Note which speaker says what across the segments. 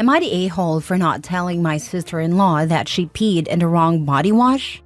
Speaker 1: Am I the a-hole for not telling my sister-in-law that she peed in the wrong body wash?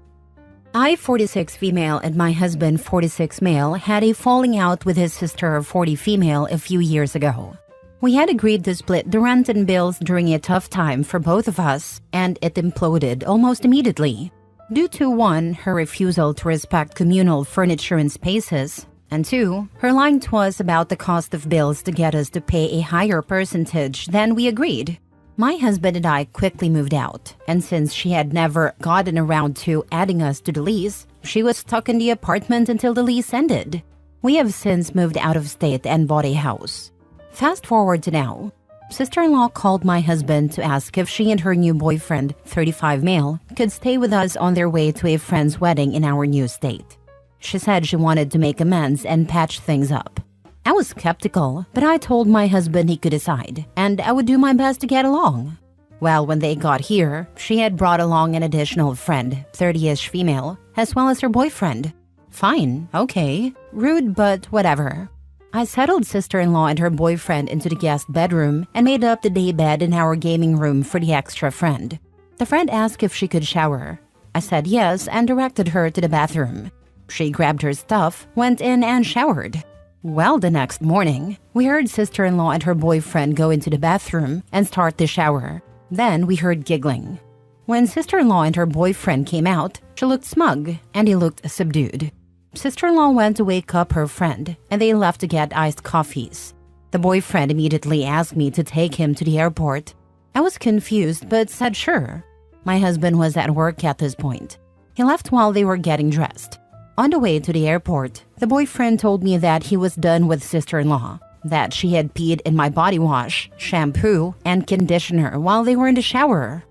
Speaker 1: I, 46 female, and my husband, 46 male, had a falling out with his sister, 40 female, a few years ago. We had agreed to split the rent and bills during a tough time for both of us, and it imploded almost immediately. Due to 1, her refusal to respect communal furniture and spaces, and 2, her lying to us about the cost of bills to get us to pay a higher percentage than we agreed. My husband and I quickly moved out, and since she had never gotten around to adding us to the lease, she was stuck in the apartment until the lease ended. We have since moved out of state and bought a house. Fast forward to now. Sister-in-law called my husband to ask if she and her new boyfriend, 35 male, could stay with us on their way to a friend's wedding in our new state. She said she wanted to make amends and patch things up. I was skeptical, but I told my husband he could decide, and I would do my best to get along. Well, when they got here, she had brought along an additional friend, 30-ish female, as well as her boyfriend. Fine, okay. Rude, but whatever. I settled sister-in-law and her boyfriend into the guest bedroom and made up the day bed in our gaming room for the extra friend. The friend asked if she could shower. I said yes and directed her to the bathroom. She grabbed her stuff, went in and showered. Well, the next morning, we heard sister-in-law and her boyfriend go into the bathroom and start the shower. Then we heard giggling. When sister-in-law and her boyfriend came out, she looked smug and he looked subdued. Sister-in-law went to wake up her friend and they left to get iced coffees. The boyfriend immediately asked me to take him to the airport. I was confused but said sure. My husband was at work at this point. He left while they were getting dressed. On the way to the airport, the boyfriend told me that he was done with sister-in-law, that she had peed in my body wash, shampoo, and conditioner while they were in the shower.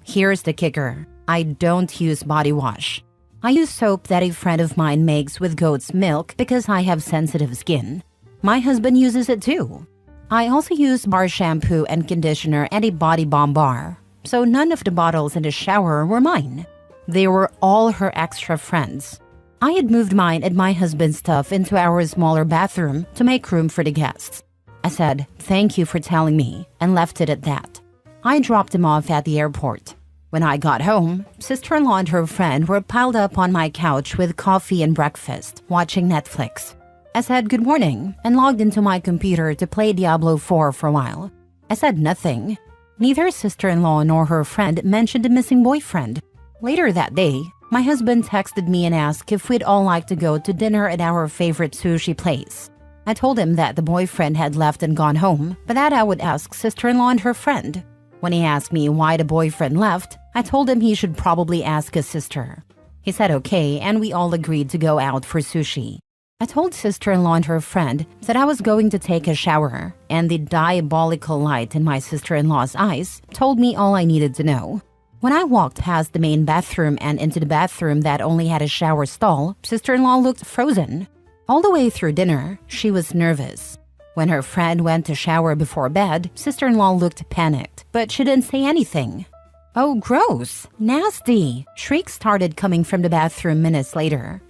Speaker 1: Here's the kicker. I don't use body wash. I use soap that a friend of mine makes with goat's milk because I have sensitive skin. My husband uses it too. I also use bar shampoo and conditioner and a body balm bar, so none of the bottles in the shower were mine. They were all her extra friends. I had moved mine and my husband's stuff into our smaller bathroom to make room for the guests. I said, "Thank you for telling me," and left it at that. I dropped him off at the airport. When I got home, sister-in-law and her friend were piled up on my couch with coffee and breakfast, watching Netflix. I said good morning and logged into my computer to play Diablo 4 for a while. I said nothing. Neither sister-in-law nor her friend mentioned the missing boyfriend. Later that day, my husband texted me and asked if we'd all like to go to dinner at our favorite sushi place. I told him that the boyfriend had left and gone home, but that I would ask sister-in-law and her friend. When he asked me why the boyfriend left, I told him he should probably ask his sister. He said okay, and we all agreed to go out for sushi. I told sister-in-law and her friend that I was going to take a shower, and the diabolical light in my sister-in-law's eyes told me all I needed to know. When I walked past the main bathroom and into the bathroom that only had a shower stall, sister-in-law looked frozen. All the way through dinner, she was nervous. When her friend went to shower before bed, sister-in-law looked panicked, but she didn't say anything. "Oh, gross! Nasty!" Shrieks started coming from the bathroom minutes later.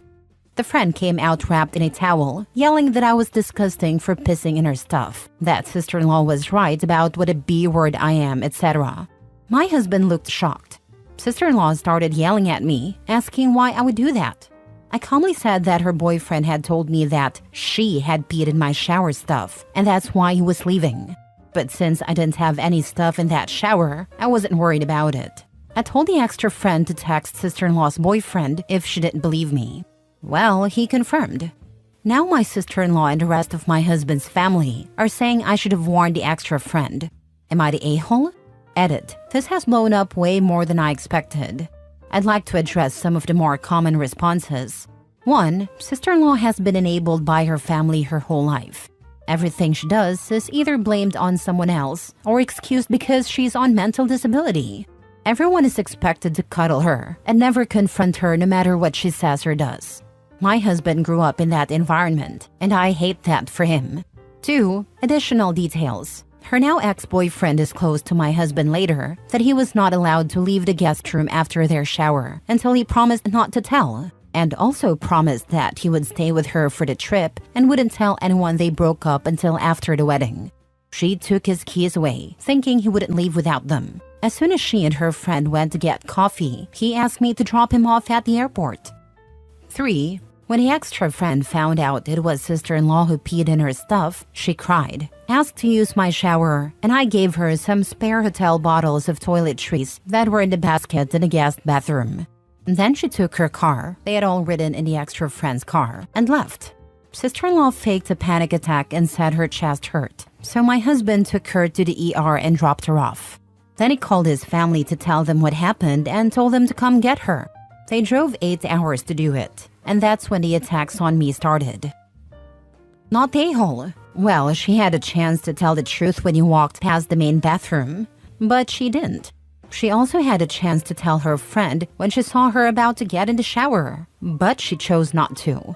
Speaker 1: The friend came out wrapped in a towel, yelling that I was disgusting for pissing in her stuff, that sister-in-law was right about what a B-word I am, etc. My husband looked shocked. Sister-in-law started yelling at me, asking why I would do that. I calmly said that her boyfriend had told me that she had peed in my shower stuff, and that's why he was leaving. But since I didn't have any stuff in that shower, I wasn't worried about it. I told the extra friend to text sister-in-law's boyfriend if she didn't believe me. Well, he confirmed. Now my sister-in-law and the rest of my husband's family are saying I should have warned the extra friend. Am I the a-hole? Edit. This has blown up way more than I expected. I'd like to address some of the more common responses. 1. Sister-in-law has been enabled by her family her whole life. Everything she does is either blamed on someone else or excused because she's on mental disability. Everyone is expected to cuddle her and never confront her no matter what she says or does. My husband grew up in that environment, and I hate that for him. 2. Additional details. Her now ex-boyfriend disclosed to my husband later that he was not allowed to leave the guest room after their shower until he promised not to tell, and also promised that he would stay with her for the trip and wouldn't tell anyone they broke up until after the wedding. She took his keys away, thinking he wouldn't leave without them. As soon as she and her friend went to get coffee, he asked me to drop him off at the airport. 3. When the extra friend found out it was sister-in-law who peed in her stuff, she cried, asked to use my shower, and I gave her some spare hotel bottles of toiletries that were in the basket in the guest bathroom. Then she took her car, they had all ridden in the extra friend's car, and left. Sister-in-law faked a panic attack and said her chest hurt, so my husband took her to the ER and dropped her off. Then he called his family to tell them what happened and told them to come get her. They drove 8 hours to do it, and that's when the attacks on me started. Not a-hole. Well, she had a chance to tell the truth when you walked past the main bathroom, but she didn't. She also had a chance to tell her friend when she saw her about to get in the shower, but she chose not to.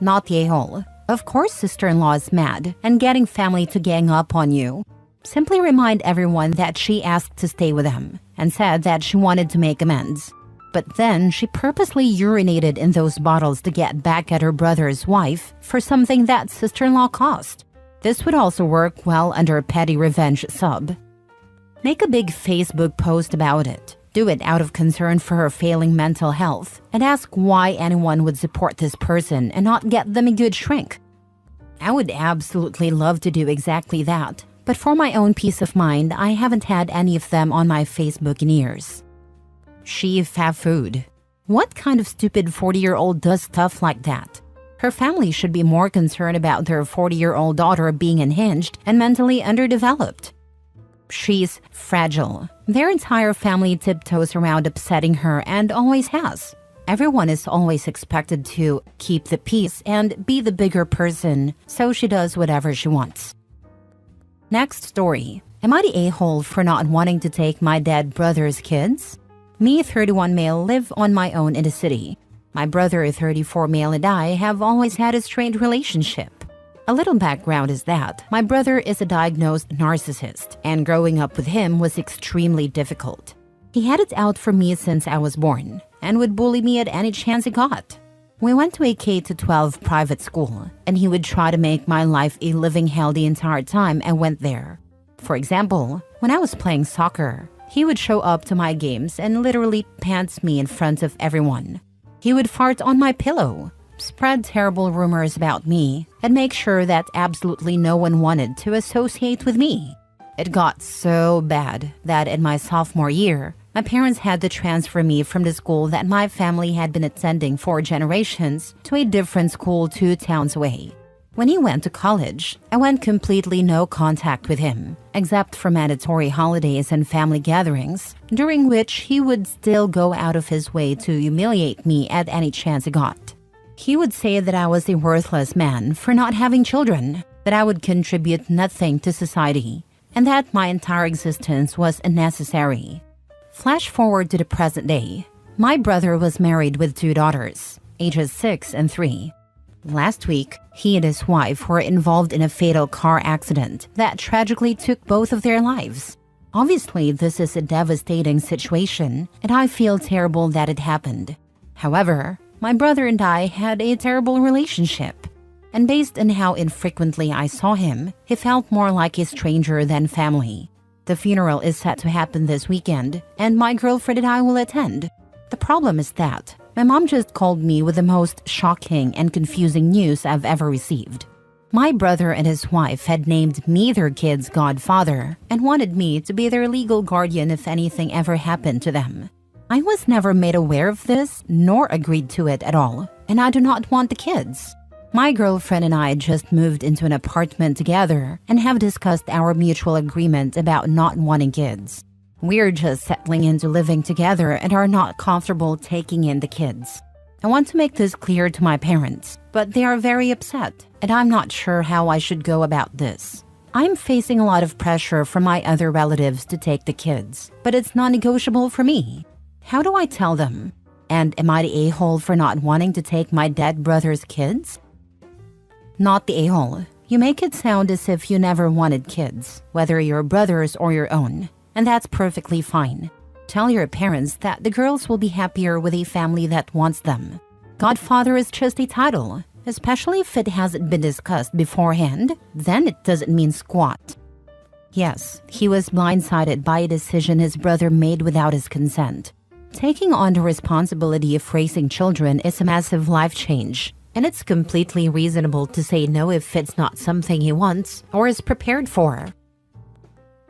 Speaker 1: Not the a-hole. Of course sister-in-law is mad and getting family to gang up on you. Simply remind everyone that she asked to stay with them and said that she wanted to make amends. But then she purposely urinated in those bottles to get back at her brother's wife for something that sister-in-law caused. This would also work well under petty revenge sub. Make a big Facebook post about it. Do it out of concern for her failing mental health and ask why anyone would support this person and not get them a good shrink. I would absolutely love to do exactly that, but for my own peace of mind, I haven't had any of them on my Facebook in years. She fab food. What kind of stupid 40-year-old does stuff like that? Her family should be more concerned about their 40-year-old daughter being unhinged and mentally underdeveloped. She's fragile. Their entire family tiptoes around upsetting her and always has. Everyone is always expected to keep the peace and be the bigger person, so she does whatever she wants. Next story. Am I the a-hole for not wanting to take my dead brother's kids? Me, 31 male, live on my own in the city. My brother, 34 male, and I have always had a strained relationship. A little background is that my brother is a diagnosed narcissist, and growing up with him was extremely difficult. He had it out for me since I was born, and would bully me at any chance he got. We went to a K-12 private school, and he would try to make my life a living hell the entire time I went there. For example, when I was playing soccer, he would show up to my games and literally pants me in front of everyone. He would fart on my pillow, spread terrible rumors about me, and make sure that absolutely no one wanted to associate with me. It got so bad that in my sophomore year, my parents had to transfer me from the school that my family had been attending for generations to a different school 2 towns away. When he went to college, I went completely no contact with him, except for mandatory holidays and family gatherings, during which he would still go out of his way to humiliate me at any chance he got. He would say that I was a worthless man for not having children, that I would contribute nothing to society, and that my entire existence was unnecessary. Flash forward to the present day. My brother was married with 2 daughters, ages 6 and 3. Last week, he and his wife were involved in a fatal car accident that tragically took both of their lives. Obviously, this is a devastating situation, and I feel terrible that it happened. However, my brother and I had a terrible relationship, and based on how infrequently I saw him, he felt more like a stranger than family. The funeral is set to happen this weekend, and my girlfriend and I will attend. The problem is that my mom just called me with the most shocking and confusing news I've ever received. My brother and his wife had named me their kid's godfather and wanted me to be their legal guardian if anything ever happened to them. I was never made aware of this, nor agreed to it at all, and I do not want the kids. My girlfriend and I just moved into an apartment together and have discussed our mutual agreement about not wanting kids. We're just settling into living together and are not comfortable taking in the kids. I want to make this clear to my parents, but they are very upset, and I'm not sure how I should go about this. I'm facing a lot of pressure from my other relatives to take the kids, but it's non-negotiable for me. How do I tell them? And am I the a-hole for not wanting to take my dead brother's kids? Not the a-hole. You make it sound as if you never wanted kids, whether your brother's or your own. And that's perfectly fine. Tell your parents that the girls will be happier with a family that wants them. Godfather is just a title, especially if it hasn't been discussed beforehand, then it doesn't mean squat. Yes, he was blindsided by a decision his brother made without his consent. Taking on the responsibility of raising children is a massive life change, and it's completely reasonable to say no if it's not something he wants or is prepared for.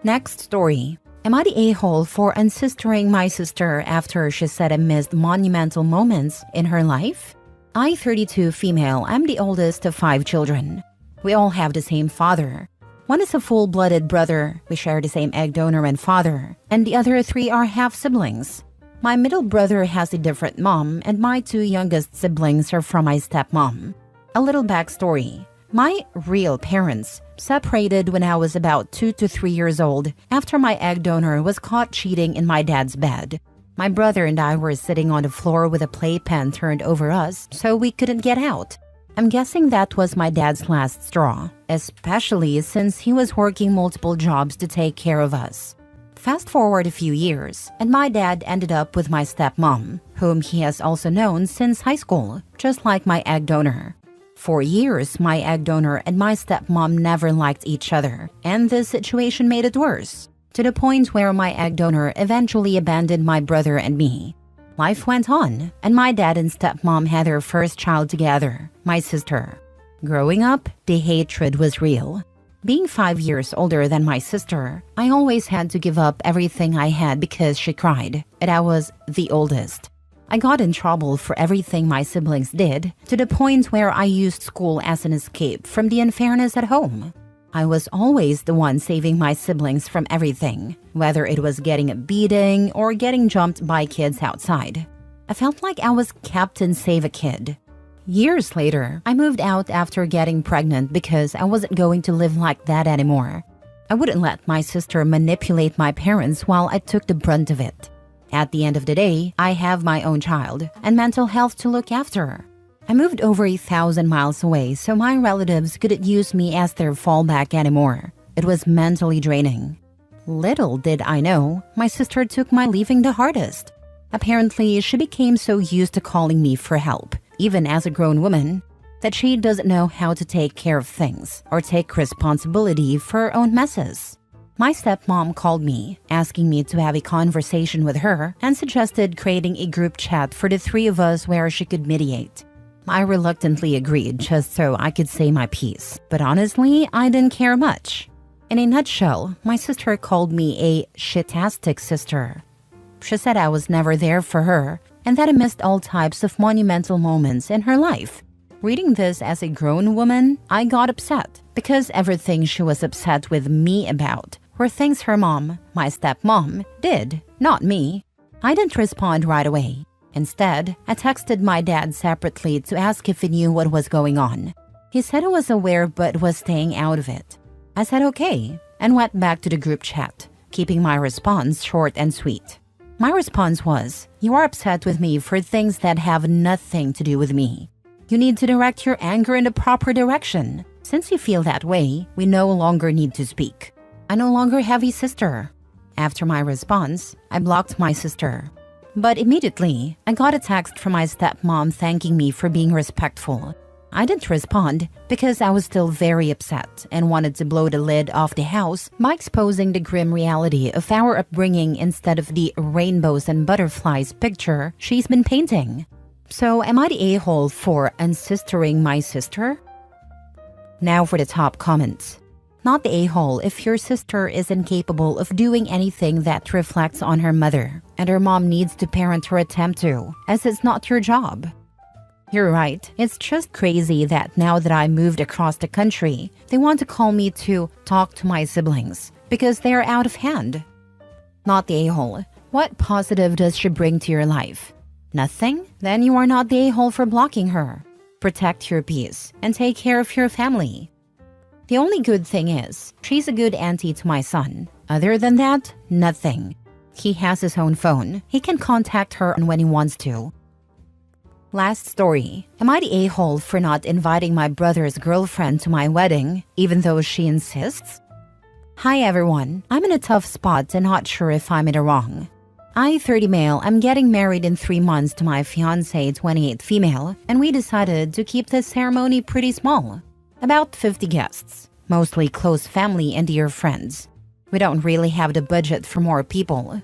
Speaker 1: Next story. Am I the a-hole for unsistering my sister after she said I missed monumental moments in her life? I, 32 female, am the oldest of 5 children. We all have the same father. One is a full-blooded brother, we share the same egg donor and father, and the other 3 are half-siblings. My middle brother has a different mom, and my 2 youngest siblings are from my stepmom. A little backstory. My real parents separated when I was about 2 to 3 years old after my egg donor was caught cheating in my dad's bed. My brother and I were sitting on the floor with a playpen turned over us, so we couldn't get out. I'm guessing that was my dad's last straw, especially since he was working multiple jobs to take care of us. Fast forward a few years, and my dad ended up with my stepmom, whom he has also known since high school, just like my egg donor. For years, my egg donor and my stepmom never liked each other, and this situation made it worse, to the point where my egg donor eventually abandoned my brother and me. Life went on, and my dad and stepmom had their first child together, my sister. Growing up, the hatred was real. Being 5 years older than my sister, I always had to give up everything I had because she cried, and I was the oldest. I got in trouble for everything my siblings did, to the point where I used school as an escape from the unfairness at home. I was always the one saving my siblings from everything, whether it was getting a beating or getting jumped by kids outside. I felt like I was Captain Save-A-Kid. Years later, I moved out after getting pregnant because I wasn't going to live like that anymore. I wouldn't let my sister manipulate my parents while I took the brunt of it. At the end of the day, I have my own child and mental health to look after. I moved over 1,000 miles away so my relatives couldn't use me as their fallback anymore. It was mentally draining. Little did I know, my sister took my leaving the hardest. Apparently, she became so used to calling me for help, even as a grown woman, that she doesn't know how to take care of things or take responsibility for her own messes. My stepmom called me, asking me to have a conversation with her and suggested creating a group chat for the 3 of us where she could mediate. I reluctantly agreed just so I could say my piece, but honestly, I didn't care much. In a nutshell, my sister called me a shitastic sister. She said I was never there for her and that I missed all types of monumental moments in her life. Reading this as a grown woman, I got upset because everything she was upset with me about were things her mom, my stepmom, did, not me. I didn't respond right away. Instead, I texted my dad separately to ask if he knew what was going on. He said he was aware but was staying out of it. I said okay and went back to the group chat, keeping my response short and sweet. My response was, "You are upset with me for things that have nothing to do with me. You need to direct your anger in the proper direction. Since you feel that way, we no longer need to speak. I no longer have a sister." After my response, I blocked my sister. But immediately, I got a text from my stepmom thanking me for being respectful. I didn't respond because I was still very upset and wanted to blow the lid off the house by exposing the grim reality of our upbringing instead of the rainbows and butterflies picture she's been painting. So am I the a-hole for unsistering my sister? Now for the top comments. Not the a-hole if your sister is incapable of doing anything that reflects on her mother, and her mom needs to parent her attempt to, as it's not your job. You're right, it's just crazy that now that I moved across the country, they want to call me to talk to my siblings, because they are out of hand. Not the a-hole. What positive does she bring to your life? Nothing? Then you are not the a-hole for blocking her. Protect your peace, and take care of your family. The only good thing is, she's a good auntie to my son. Other than that, nothing. He has his own phone. He can contact her when he wants to. Last story. Am I the a-hole for not inviting my brother's girlfriend to my wedding, even though she insists? Hi everyone. I'm in a tough spot and not sure if I'm in the wrong. I, 30 male, am getting married in 3 months to my fiancé, 28 female, and we decided to keep the ceremony pretty small. About 50 guests, mostly close family and dear friends. We don't really have the budget for more people.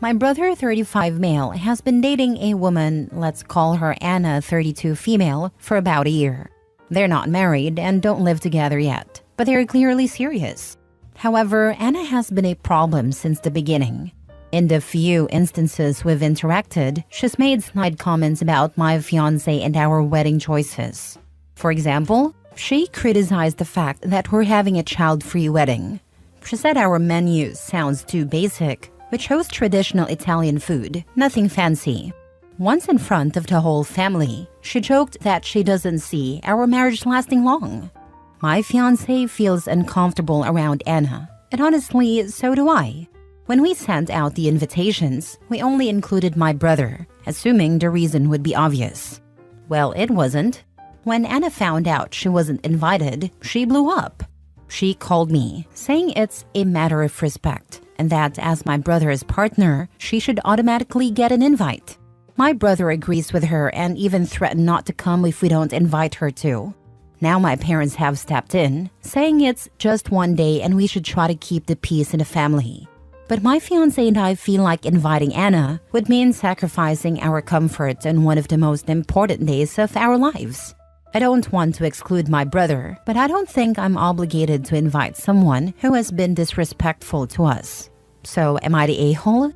Speaker 1: My brother, 35 male, has been dating a woman, let's call her Anna, 32 female, for about a year. They're not married and don't live together yet, but they're clearly serious. However, Anna has been a problem since the beginning. In the few instances we've interacted, she's made snide comments about my fiancé and our wedding choices. For example, she criticized the fact that we're having a child-free wedding. She said our menu sounds too basic. We chose traditional Italian food, nothing fancy. Once in front of the whole family, she joked that she doesn't see our marriage lasting long. My fiancé feels uncomfortable around Anna, and honestly, so do I. When we sent out the invitations, we only included my brother, assuming the reason would be obvious. Well, it wasn't. When Anna found out she wasn't invited, she blew up. She called me, saying it's a matter of respect, and that as my brother's partner, she should automatically get an invite. My brother agrees with her and even threatened not to come if we don't invite her to. Now my parents have stepped in, saying it's just one day and we should try to keep the peace in the family. But my fiancé and I feel like inviting Anna would mean sacrificing our comfort on one of the most important days of our lives. I don't want to exclude my brother, but I don't think I'm obligated to invite someone who has been disrespectful to us. So, am I the a-hole?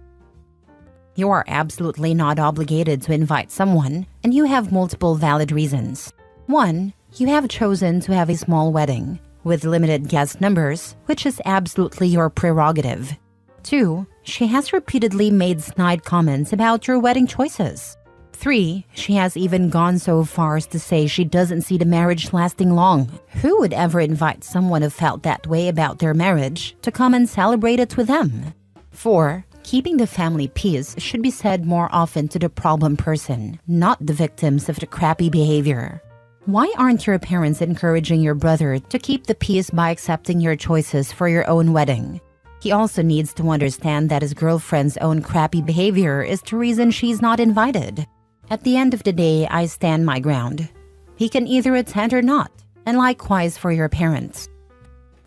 Speaker 1: You are absolutely not obligated to invite someone, and you have multiple valid reasons. 1. You have chosen to have a small wedding, with limited guest numbers, which is absolutely your prerogative. 2. She has repeatedly made snide comments about your wedding choices. 3. She has even gone so far as to say she doesn't see the marriage lasting long. Who would ever invite someone who felt that way about their marriage to come and celebrate it with them? 4. Keeping the family peace should be said more often to the problem person, not the victims of the crappy behavior. Why aren't your parents encouraging your brother to keep the peace by accepting your choices for your own wedding? He also needs to understand that his girlfriend's own crappy behavior is the reason she's not invited. At the end of the day, I stand my ground. He can either attend or not, and likewise for your parents.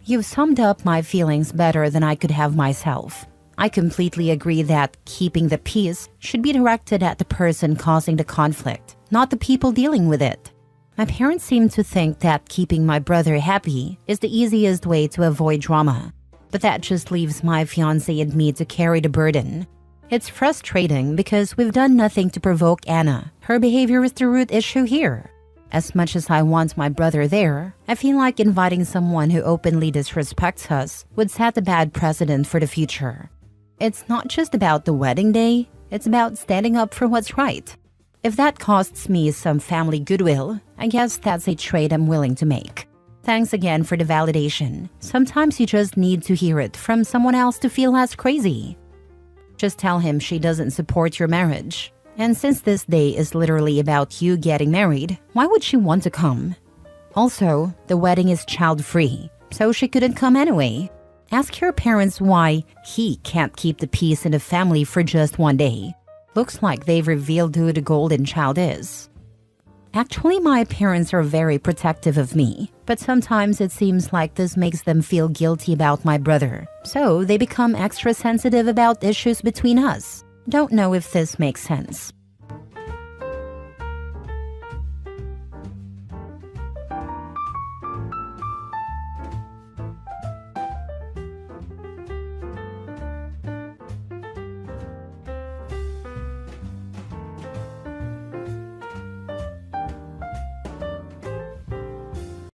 Speaker 1: You've summed up my feelings better than I could have myself. I completely agree that keeping the peace should be directed at the person causing the conflict, not the people dealing with it. My parents seem to think that keeping my brother happy is the easiest way to avoid drama. But that just leaves my fiancé and me to carry the burden. It's frustrating because we've done nothing to provoke Anna. Her behavior is the root issue here. As much as I want my brother there, I feel like inviting someone who openly disrespects us would set a bad precedent for the future. It's not just about the wedding day, it's about standing up for what's right. If that costs me some family goodwill, I guess that's a trade I'm willing to make. Thanks again for the validation. Sometimes you just need to hear it from someone else to feel less crazy. Just tell him she doesn't support your marriage. And since this day is literally about you getting married, why would she want to come? Also, the wedding is child-free, so she couldn't come anyway. Ask your parents why he can't keep the peace in the family for just one day. Looks like they've revealed who the golden child is. Actually, my parents are very protective of me, but sometimes it seems like this makes them feel guilty about my brother, so they become extra sensitive about issues between us. Don't know if this makes sense.